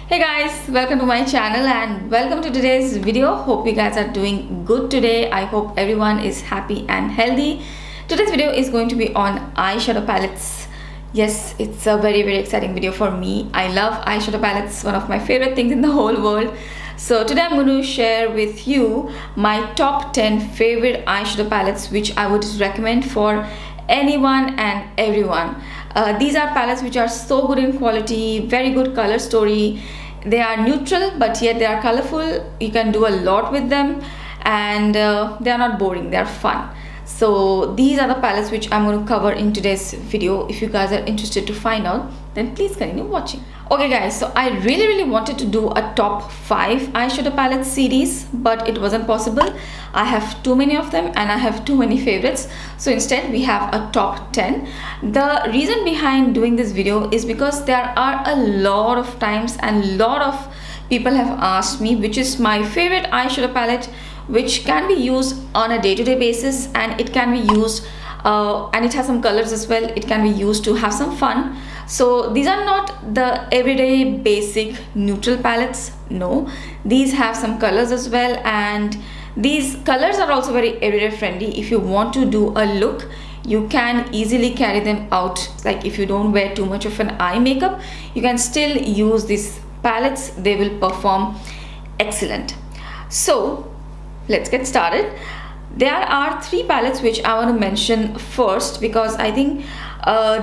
Hey guys, welcome to my channel and welcome to today's video. Hope you guys are doing good today. I hope everyone is happy and healthy. Today's video is going to be on eyeshadow palettes. Yes, it's a very exciting video for me. I love eyeshadow palettes, one of my favorite things in the whole world. So today I'm going to share with you my top 10 favorite eyeshadow palettes which I would recommend for anyone and everyone. These are palettes which are so good in quality, very good color story. They are neutral but yet they are colorful. You can do a lot with them and they are not boring, they are fun. So these are the palettes which I'm going to cover in today's video. If you guys are interested to find out, then please continue watching. Okay guys, so I really wanted to do a top 5 eyeshadow palette series, but it wasn't possible. I have too many of them and I have too many favorites. So instead we have a top 10. The reason behind doing this video is because there are a lot of times and lot of people have asked me which is my favorite eyeshadow palette which can be used on a day-to-day basis, and it can be used and it has some colors as well. It can be used to have some fun. So these are not the everyday basic neutral palettes. No, these have some colors as well, and these colors are also very everyday friendly. If you want to do a look, you can easily carry them out. Like if you don't wear too much of an eye makeup, you can still use these palettes. They will perform excellent. So let's get started. There are 3 palettes which I want to mention first because I think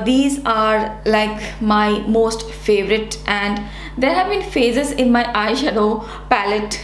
these are like my most favorite, and there have been phases in my eyeshadow palette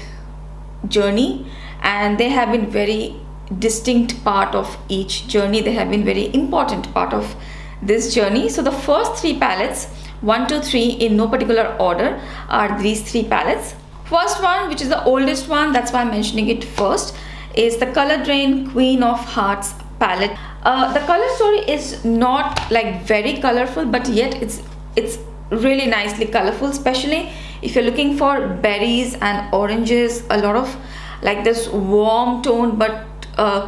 journey and they have been very distinct part of each journey. They have been very important part of this journey. So the first 3 palettes, 1, 2, 3 in no particular order, are these 3 palettes. First one, which is the oldest one, that's why I'm mentioning it first, is the Color Raine Queen of Hearts palette. The color story is not like very colorful, but yet it's really nicely colorful, especially if you're looking for berries and oranges, a lot of like this warm tone but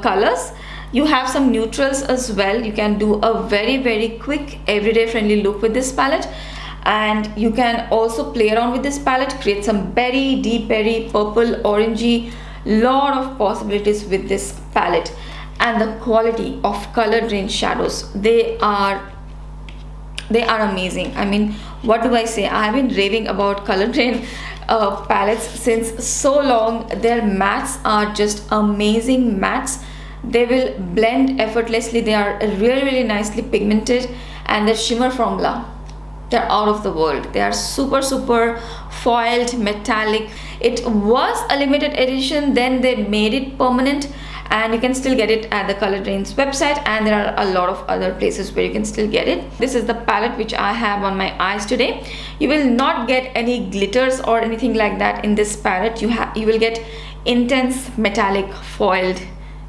colors. You have some neutrals as well. You can do a very quick everyday friendly look with this palette, and you can also play around with this palette, create some berry, deep berry, purple, orangey, lot of possibilities with this palette. And the quality of Color Raine shadows, they are amazing. I mean, what do I say? I have been raving about Color Raine palettes since so long. Their mattes are just amazing mattes. They will blend effortlessly. They are really nicely pigmented, and the shimmer formula, they're out of the world. They are super foiled metallic. It was a limited edition, then they made it permanent, and you can still get it at the Color Raine's website, and there are a lot of other places where you can still get it. This is the palette which I have on my eyes today. You will not get any glitters or anything like that in this palette. You will get intense metallic foiled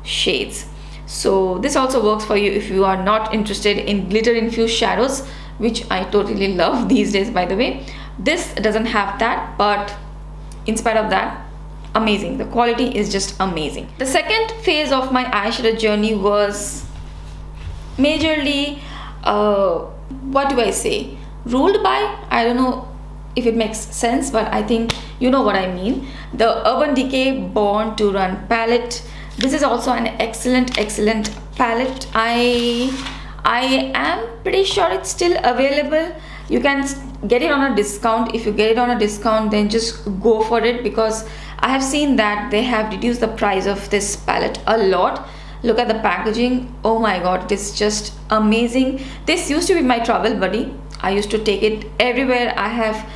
shades. So this also works for you if you are not interested in glitter infused shadows, which I totally love these days, by the way. This doesn't have that, but in spite of that, amazing. The quality is just amazing. The second phase of my eyeshadow journey was majorly what do I say, ruled by, I don't know if it makes sense, but I think you know what I mean, the Urban Decay Born to Run palette. This is also an excellent palette. I am pretty sure it's still available. You can get it on a discount. If you get it on a discount, then just go for it, because I have seen that they have reduced the price of this palette a lot. Look at the packaging. Oh my god, it is just amazing. This used to be my travel buddy. I used to take it everywhere I have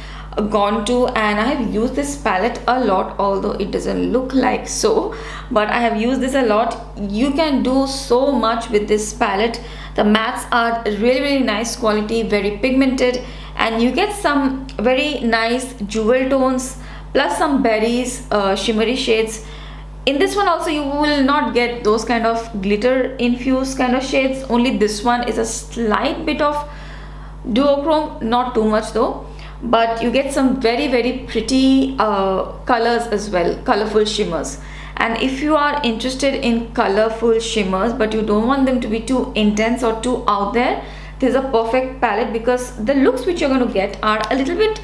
gone to, and I have used this palette a lot, although it doesn't look like so, but I have used this a lot. You can do so much with this palette. The mattes are really nice quality, very pigmented, and you get some very nice jewel tones plus some berries, shimmery shades. In this one also you will not get those kind of glitter infused kind of shades. Only this one is a slight bit of duochrome, not too much though, but you get some very pretty colors as well, colorful shimmers. And if you are interested in colorful shimmers but you don't want them to be too intense or too out there, this is a perfect palette, because the looks which you're going to get are a little bit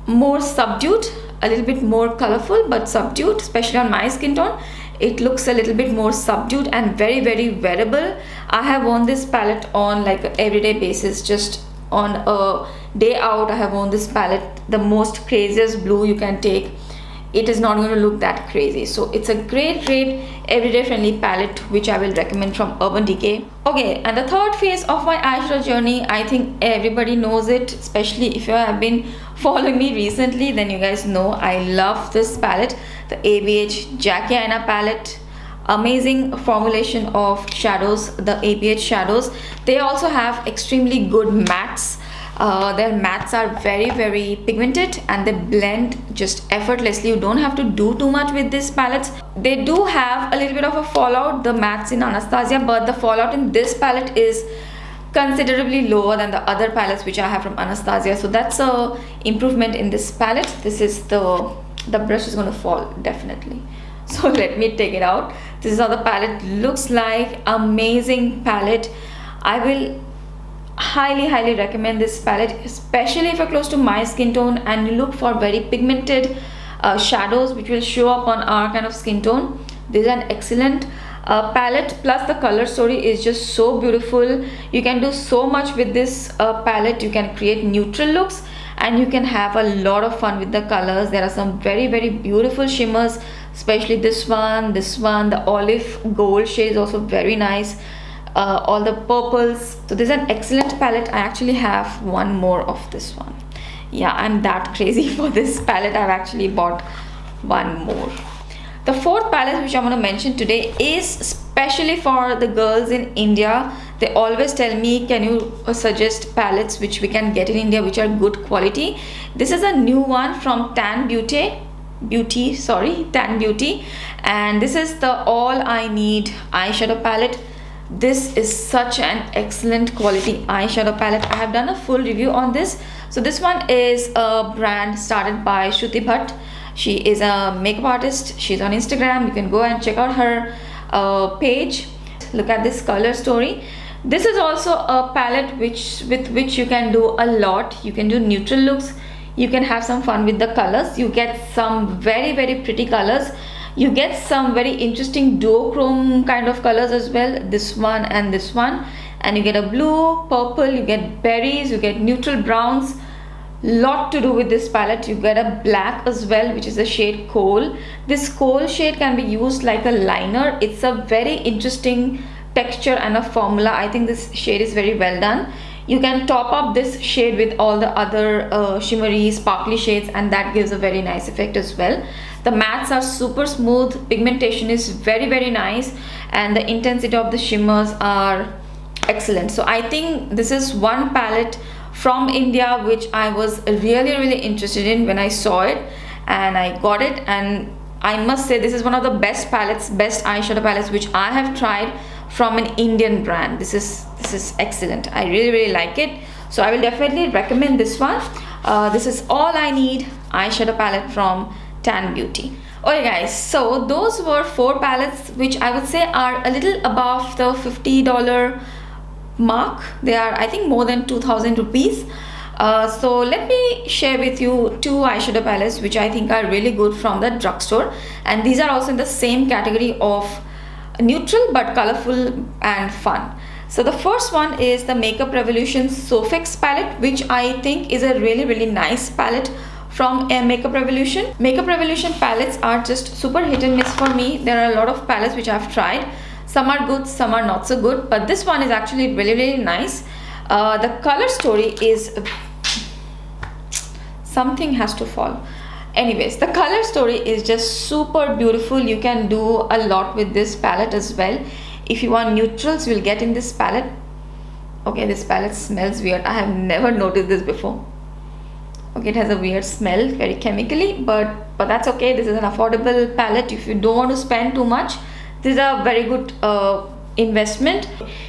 more subdued, a little bit more colorful but subdued, especially on my skin tone. It looks a little bit more subdued and very, very wearable. I have worn this palette on like an everyday basis. Just on a day out, I have worn this palette, the most craziest blue you can take. It is not going to look that crazy. So it's a great everyday friendly palette which I will recommend from Urban Decay. Okay, and the third phase of my eyeshadow journey, I think everybody knows it, especially if you have been following me recently, then you guys know I love this palette, the ABH Jackie Aina palette. Amazing formulation of shadows, the ABH shadows. They also have extremely good mattes. Their mattes are very, very pigmented and they blend just effortlessly. You don't have to do too much with these palettes. They do have a little bit of a fallout, the mattes in Anastasia, but the fallout in this palette is considerably lower than the other palettes which I have from Anastasia. So that's a improvement in this palette. This is the brush is going to fall definitely. So let me take it out. This is how the palette looks like. Amazing palette. I will highly recommend this palette, especially if you're close to my skin tone and you look for very pigmented shadows which will show up on our kind of skin tone. This is an excellent palette, plus the color story is just so beautiful. You can do so much with this palette. You can create neutral looks and you can have a lot of fun with the colors. There are some very, very beautiful shimmers, especially this one, the olive gold shade is also very nice. All the purples. So this is an excellent palette. I actually have one more of this one. Yeah, I'm that crazy for this palette. I've actually bought one more. The fourth palette which I want to mention today is especially for the girls in India. They always tell me, can you suggest palettes which we can get in India which are good quality. This is a new one from Tann Beauty, and this is the All I Need eyeshadow palette. This is such an excellent quality eyeshadow palette. I have done a full review on this. So this one is a brand started by Shruti Bhatt. She is a makeup artist. She's on Instagram. You can go and check out her page. Look at this color story. This is also a palette with which you can do a lot. You can do neutral looks. You can have some fun with the colors. You get some very, very pretty colors. You get some very interesting duochrome kind of colors as well, this one and this one, and you get a blue, purple, you get berries, you get neutral browns. Lot to do with this palette. You get a black as well, which is the shade Coal. This Coal shade can be used like a liner. It's a very interesting texture and a formula. I think this shade is very well done. You can top up this shade with all the other shimmery, sparkly shades, and that gives a very nice effect as well. The mattes are super smooth, pigmentation is very, very nice, and the intensity of the shimmers are excellent. So I think this is one palette from India which I was really interested in when I saw it, and I got it, and I must say this is one of the best palettes, best eyeshadow palettes which I have tried from an Indian brand. This is excellent. I really like it. So I will definitely recommend this one. This is All I Need eyeshadow palette from Tann Beauty. Okay guys, so those were 4 palettes which I would say are a little above the $50 mark. They are, I think, more than 2,000 rupees. So let me share with you 2 eyeshadow palettes which I think are really good from the drugstore, and these are also in the same category of neutral but colorful and fun. So the first one is the Makeup Revolution SophX palette, which I think is a really nice palette from Makeup Revolution. Makeup Revolution palettes are just super hit and miss for me. There are a lot of palettes which I've tried. Some are good, some are not so good, but this one is actually really nice. The color story is something has to fall. Anyways, the color story is just super beautiful. You can do a lot with this palette as well. If you want neutrals, you will get in this palette. Okay, this palette smells weird. I have never noticed this before. Okay, it has a weird smell, very chemically, but that's okay. This is an affordable palette. If you don't want to spend too much, this is a very good investment.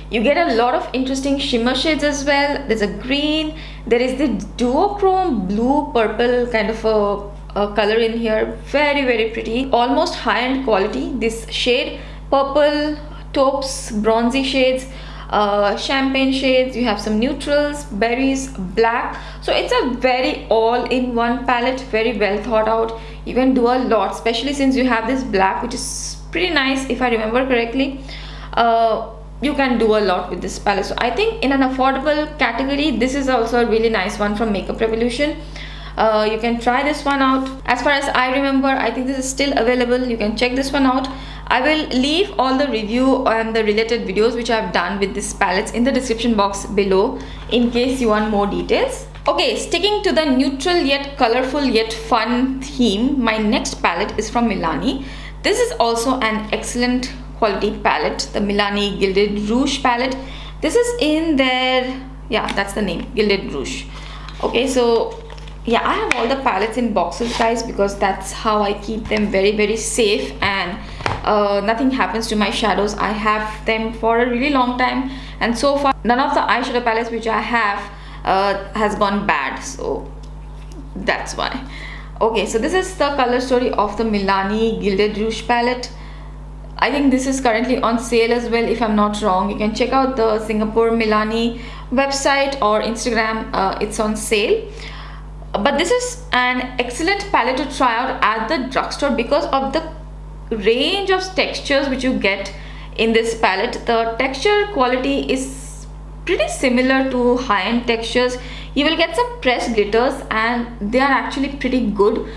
You get a lot of interesting shimmer shades as well. There's a green, there is the duochrome blue purple kind of a color in here. Very pretty, almost high-end quality. This shade purple, taupes, bronzy shades champagne shades, you have some neutrals, berries, black. So it's a very all-in-one palette, very well thought out. You can do a lot, especially since you have this black, which is pretty nice if I remember correctly. You can do a lot with this palette. So I think in an affordable category, this is also a really nice one from Makeup Revolution. You can try this one out. As far as I remember, I think this is still available. You can check this one out. I will leave all the review and the related videos which I have done with this palettes in the description box below in case you want more details. Okay, sticking to the neutral yet colorful yet fun theme, my next palette is from Milani. This is also an excellent quality palette, the Milani Gilded Rouge palette. This is in their, yeah, that's the name, Gilded Rouge. Okay, so yeah, I have all the palettes in boxes, guys, because that's how I keep them very safe and nothing happens to my shadows. I have them for a really long time, and so far none of the eyeshadow palettes which I have has gone bad, so that's why. Okay, so this is the color story of the Milani Gilded Rouge palette. I think this is currently on sale as well, if I'm not wrong. You can check out the Singapore Milani website or Instagram. It's on sale. But this is an excellent palette to try out at the drugstore because of the range of textures which you get in this palette. The texture quality is pretty similar to high-end textures. You will get some pressed glitters, and they are actually pretty good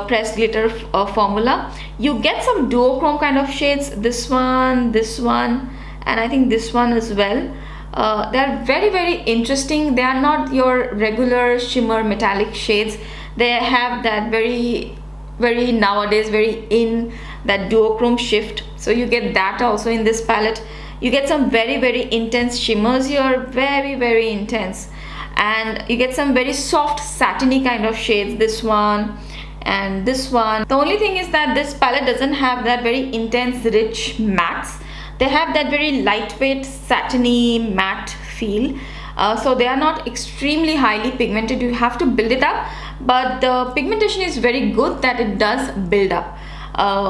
pressed glitter formula. You get some duochrome kind of shades, this one, and I think this one as well. They are very interesting. They are not your regular shimmer metallic shades. They have that very nowadays very in that duochrome shift, so you get that also in this palette. You get some very intense shimmers here, very intense, and you get some very soft satiny kind of shades, this one and this one. The only thing is that this palette doesn't have that very intense rich mattes. They have that very lightweight satiny matte feel, so they are not extremely highly pigmented. You have to build it up, but the pigmentation is very good that it does build up.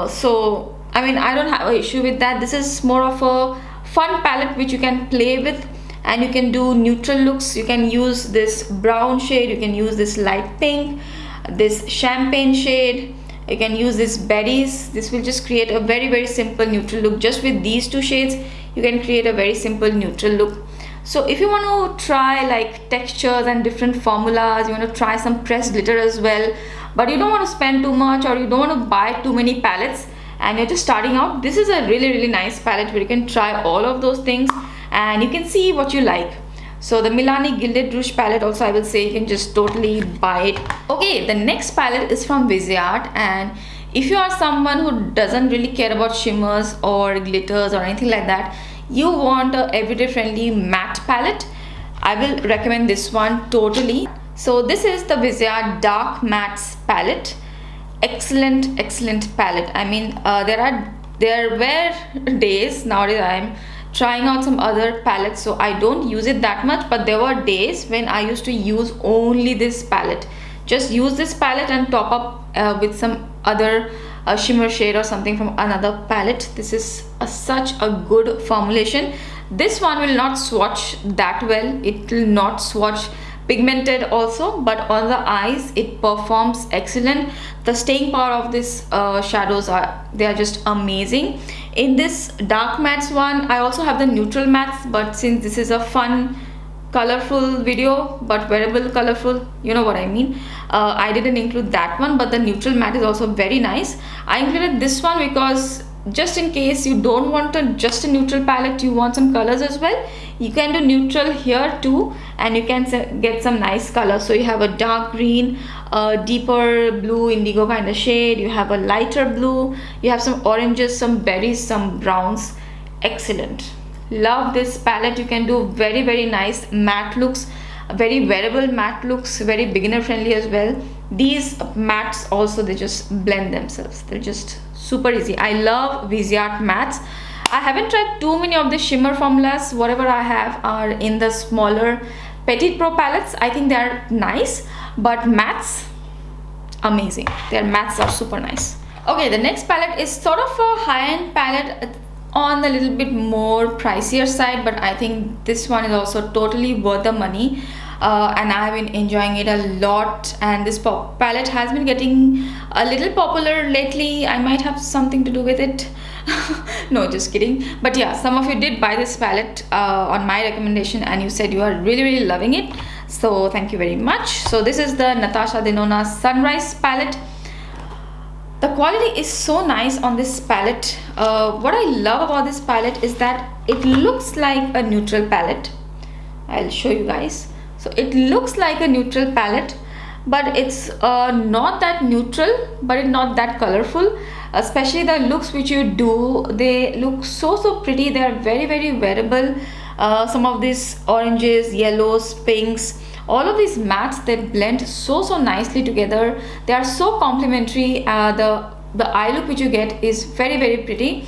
So I mean, I don't have an issue with that. This is more of a fun palette which you can play with, and you can do neutral looks. You can use this brown shade, you can use this light pink, this champagne shade, you can use this berries. This will just create a very simple neutral look. Just with these two shades you can create a very simple neutral look. So if you want to try like textures and different formulas, you want to try some pressed glitter as well, but you don't want to spend too much, or you don't want to buy too many palettes and you're just starting out, this is a really nice palette where you can try all of those things and you can see what you like. So the Milani Gilded Rouge palette also, I will say you can just totally buy it. Okay, the next palette is from Viseart, and if you are someone who doesn't really care about shimmers or glitters or anything like that, you want a everyday friendly matte palette, I will recommend this one totally. So this is the Viseart Dark Mattes palette. Excellent palette. I mean, there were days, nowadays I am trying out some other palettes, so I don't use it that much, but there were days when I used to use only this palette. Just use this palette and top up with some other shimmer shade or something from another palette. This is such a good formulation. This one will not swatch that well. It will not swatch pigmented also, but on the eyes it performs excellent. The staying power of this shadows are just amazing. In this dark mattes one, I also have the neutral mattes, but since this is a fun colorful video, but wearable colorful, you know what I mean, I didn't include that one, but the neutral matte is also very nice. I included this one because just in case you don't want just a neutral palette, you want some colors as well, you can do neutral here too, and you can get some nice colors. So you have a dark green, a deeper blue indigo kind of shade, you have a lighter blue, you have some oranges, some berries, some browns. Excellent. Love this palette. You can do very nice matte looks, very wearable matte looks, very beginner friendly as well. These mattes also, they just blend themselves, they're just super easy. I love Viseart mattes. I haven't tried too many of the shimmer formulas. Whatever I have are in the smaller Petit Pro palettes. I think they are nice, but mattes, amazing. Their mattes are super nice. Okay, the next palette is sort of a high-end palette. on the little bit more pricier side, but I think this one is also totally worth the money. And I've been enjoying it a lot, and this palette has been getting a little popular lately. I might have something to do with it. No, just kidding. But yeah, some of you did buy this palette on my recommendation, and you said you are really loving it, so thank you very much. So this is the Natasha Denona Sunrise palette. The quality is so nice on this palette. What I love about this palette is that it looks like a neutral palette. I'll show you guys. So it looks like a neutral palette, but it's not that neutral, but it's not that colorful. Especially the looks which you do, they look so pretty. They are very wearable. Some of these oranges, yellows, pinks, all of these mattes, they blend so nicely together. They are so complementary. The eye look which you get is very pretty.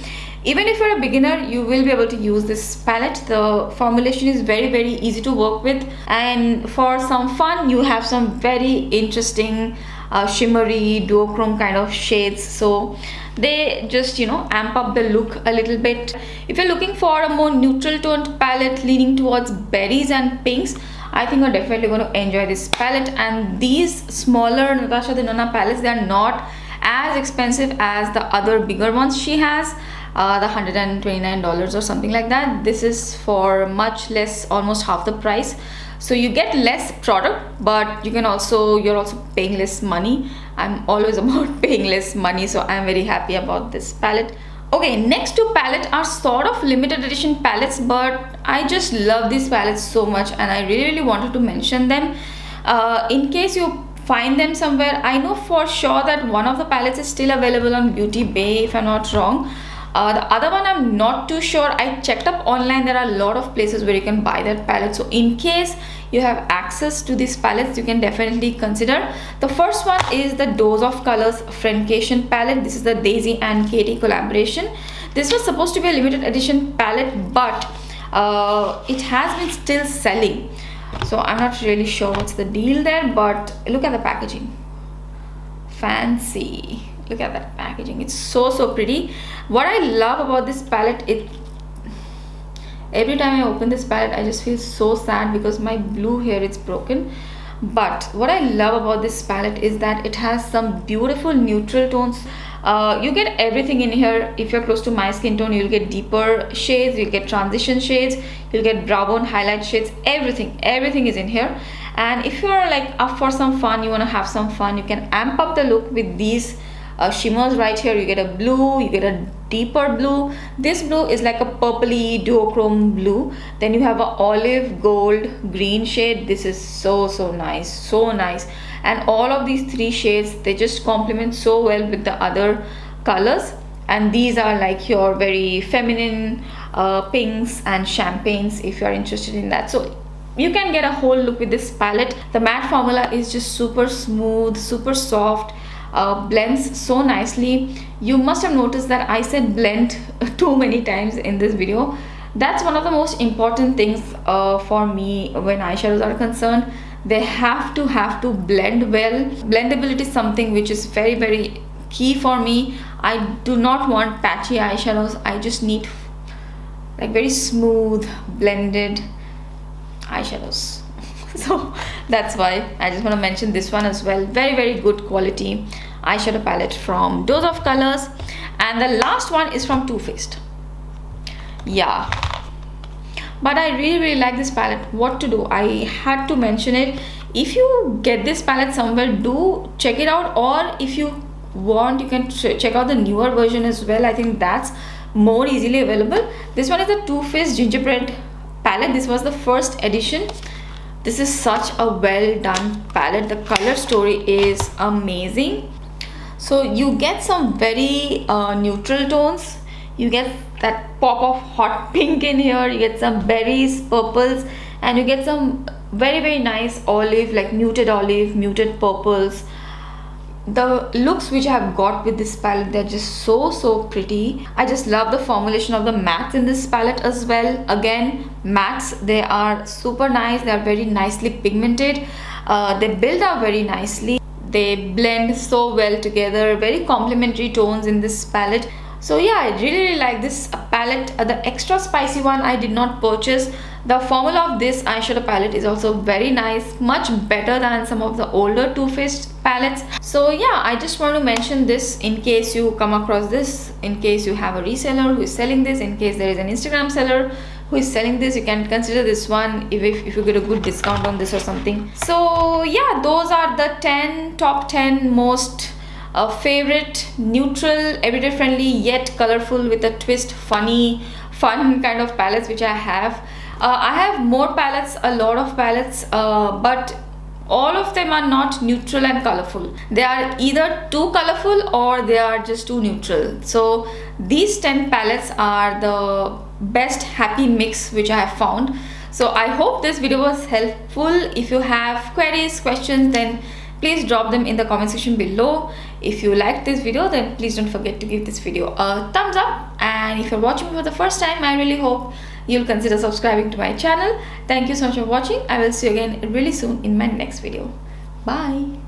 Even if you're a beginner, you will be able to use this palette. The formulation is very easy to work with, and for some fun, you have some very interesting shimmery duochrome kind of shades, so they just, you know, amp up the look a little bit. If you're looking for a more neutral toned palette leaning towards berries and pinks, I think you're definitely going to enjoy this palette. And these smaller Natasha Denona palettes, they are not as expensive as the other bigger ones she has. The $129 or something like that. This is for much less, almost half the price. So you get less product, but you're also paying less money. I'm always about paying less money, so I'm very happy about this palette. Okay, next two palettes are sort of limited edition palettes, but I just love these palettes so much, and I really wanted to mention them. In case you find them somewhere, I know for sure that one of the palettes is still available on Beauty Bay, if I'm not wrong. The other one I'm not too sure. I checked up online. There are a lot of places where you can buy that palette. So in case you have access to these palettes, you can definitely consider. The first one is the Dose of Colors Friendcation palette. This is the Daisy and Katie collaboration. This was supposed to be a limited edition palette, but it has been still selling. So I'm not really sure what's the deal there, but look at the packaging. Fancy. Look at that packaging. It's so pretty. What I love about this palette, every time I open this palette, I just feel so sad because my blue here is broken. But what I love about this palette is that it has some beautiful neutral tones. You get everything in here. If you're close to my skin tone, you'll get deeper shades, you'll get transition shades, you'll get brow bone highlight shades. Everything is in here. And if you're like up for some fun, you want to have some fun, you can amp up the look with these shimmers right here. You get a blue, you get a deeper blue. This blue is like a purpley duochrome blue. Then you have a olive gold green shade. This is so nice, and all of these three shades, they just complement so well with the other colors. And these are like your very feminine pinks and champagnes if you're interested in that. So you can get a whole look with this palette. The matte formula is just super smooth, super soft. Blends so nicely. You must have noticed that I said blend too many times in this video. That's one of the most important things for me when eyeshadows are concerned. They have to blend well. Blendability is something which is very key for me. I do not want patchy eyeshadows. I just need like very smooth blended eyeshadows. So that's why I just want to mention this one as well. Very good quality eyeshadow palette from Dose of Colors. And the last one is from Too Faced. Yeah, but I really like this palette. What to do, I had to mention it. If you get this palette somewhere, do check it out, or if you want, you can check out the newer version as well. I think that's more easily available. This one is the Too Faced Gingerbread palette. This was the first edition. This is such a well done palette. The color story is amazing. So you get some very neutral tones. You get that pop of hot pink in here. You get some berries, purples, and you get some very nice olive, like muted olive, muted purples. The looks which I have got with this palette, they're just so pretty. I just love the formulation of the mattes in this palette as well. Again, mattes, they are super nice. They are very nicely pigmented. They build up very nicely. They blend so well together. Very complementary tones in this palette. So yeah, I really like this palette, the extra spicy one, I did not purchase. The formula of this eyeshadow palette is also very nice, much better than some of the older Too Faced palettes. So yeah, I just want to mention this in case you come across this, in case you have a reseller who is selling this, in case there is an Instagram seller who is selling this, you can consider this one if you get a good discount on this or something. So yeah, those are the top 10 most favorite neutral, everyday friendly yet colorful with a twist, fun kind of palettes which I have. I have more palettes, a lot of palettes, but all of them are not neutral and colorful. They are either too colorful or they are just too neutral. So these 10 palettes are the best happy mix which I have found. So I hope this video was helpful. If you have queries, questions, then please drop them in the comment section below. If you liked this video, then please don't forget to give this video a thumbs up. And if you're watching me for the first time, I really hope you'll consider subscribing to my channel. Thank you so much for watching. I will see you again really soon in my next video. Bye.